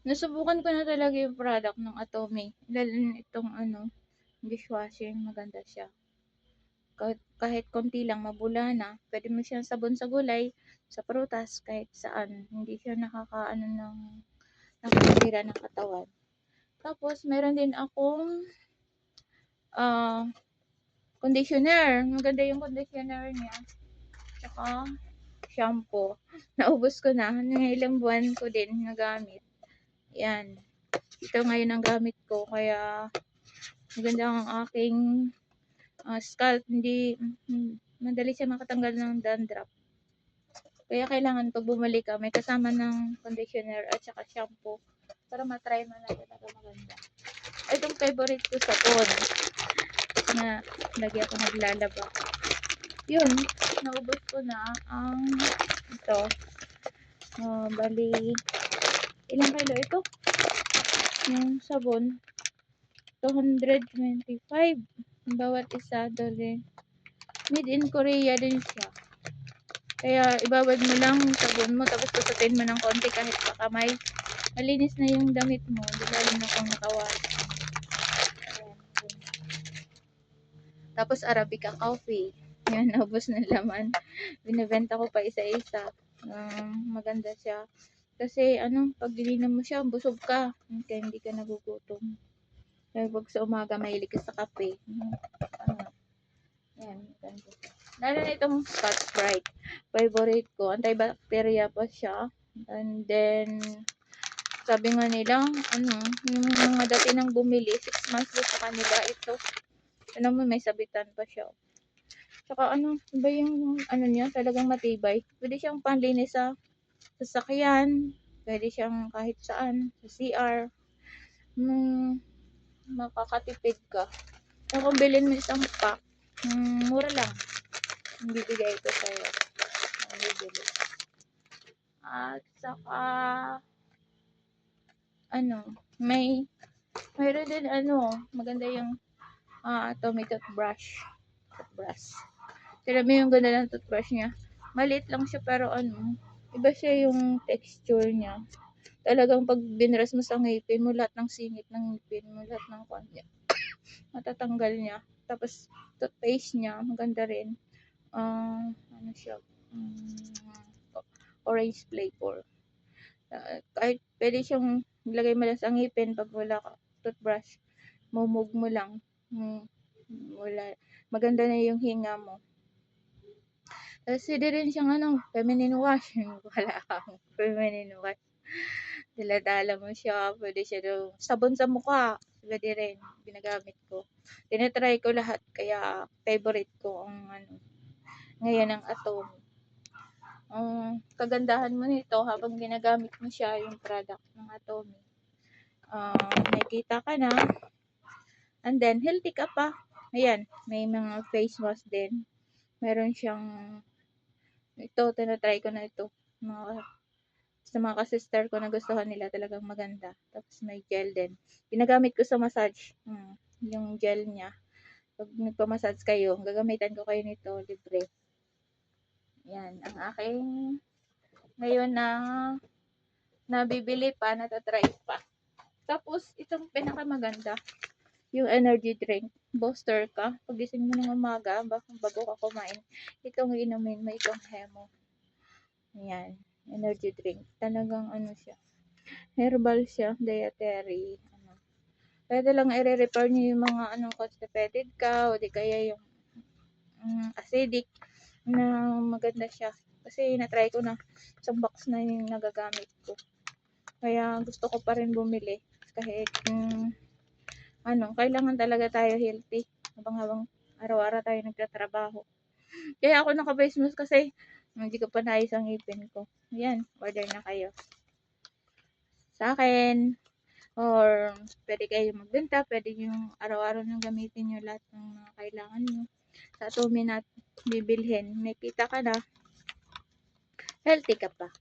Nasubukan ko na talaga yung product ng Atomy, lalo na itong dishwashing, maganda siya. Kahit konti lang mabula na, pwede mo siyang sabon sa gulay, sa prutas, kahit saan. Hindi siya nakakasira ng katawan. Tapos, meron din akong ah, conditioner. Maganda yung conditioner niya. Tsaka, shampoo. Naubos ko na. Ng ilang buwan ko din nagamit. Yan. Ito ngayon ang gamit ko. Kaya, maganda ang aking scalp. Hindi, madali siya makatanggal ng dandruff. Kaya kailangan pag bumalik ka, may kasama ng conditioner at saka shampoo para matry mo na talaga maganda. Itong favorite ko sabon na lagi ako naglalaba. Yun, naubos ko na ang ito. Bali, ilang kilo ito? Yung sabon, 225. Bawat isa doon. Made in Korea din siya. Kaya ibabad mo lang yung sabon mo tapos tututin mo ng konti kahit sa kamay. Malinis na yung damit mo. Lalo na kung nakawas. Tapos Arabica coffee. Yan, naubos ng laman. Binibenta ko pa isa-isa. Maganda siya. Kasi pag ininom mo siya, busog ka. Kaya hindi ka nagugutom. Kaya pag sa umaga, mahilig ka sa kape. Yan, maganda siya. Lalo na itong Scotch Brite. Favorite ko. Antibacteria pa siya. And then, sabi nga nila, yung mga dati nang bumili, 6 months na sa kanila ito. Alam mo, may sabitan pa siya. Tsaka iba yung niya, talagang matibay. Pwede siyang panlinis sa sasakyan. Pwede siyang kahit saan, sa CR. Makakatipid ka. So, kung bilhin mo isang pack, mura lang. Bibigay ito sa'yo. Bibili. At saka, mayroon din maganda yung Atomy toothbrush. Tira mo yung ganda ng toothbrush niya. Maliit lang siya pero iba siya yung texture niya. Talagang pag binras mo sa ngipin mo, lahat ng singit ng ngipin mo, lahat ng kanya, matatanggal niya. Tapos, toothpaste niya, maganda rin. Siya, orange flavor. Kahit pwede siyang ilagay mo lang sa ngipin pag wala ka toothbrush. Mumug mo lang. Wala. Maganda na yung hinga mo. Tapos pwede rin siyang feminine wash. Wala kang feminine wash. Dala-dala mo siya. Pwede siya daw. Sabon sa mukha. Pwede rin. Ginagamit ko. Tinatry ko lahat. Kaya favorite ko ang ngayon ang Atomy. Kagandahan mo nito habang ginagamit mo siya yung product ng Atomy. Nakikita ka na. And then, healthy ka pa. Ayan. May mga face wash din. Meron siyang ito, tinatry ko na ito. Sa mga ka-sister ko na gustuhan nila talagang maganda. Tapos may gel din. Ginagamit ko sa massage. Yung gel niya. Pag nagpa-massage kayo, gagamitan ko kayo nito, libre. Yan, ang aking ngayon na nabibili pa, natatry pa. Tapos, itong pinakamaganda, yung energy drink. Booster ka. Pagising mo ng umaga, bago ka kumain, itong inumin mo, itong Hemo. Yan, energy drink. Talagang siya. Herbal siya, dietary. Pwede lang i-repair niyo yung mga constipated ka, o di kaya yung acidic, na maganda siya. Kasi na-try ko na, isang box na yung nagagamit ko. Kaya gusto ko pa rin bumili. Kahit, kailangan talaga tayo healthy. Habang araw-araw tayo nagtatrabaho. Kaya ako naka-face mask kasi hindi ko pa naayos ang ngipin ko. Yan, order na kayo. Sa akin, or pwede kayo magbenta, pwede yung araw-araw nang gamitin nyo lahat ng mga kailangan nyo. Sa Atomy na bibilhin, may kita ka na, healthy ka pa.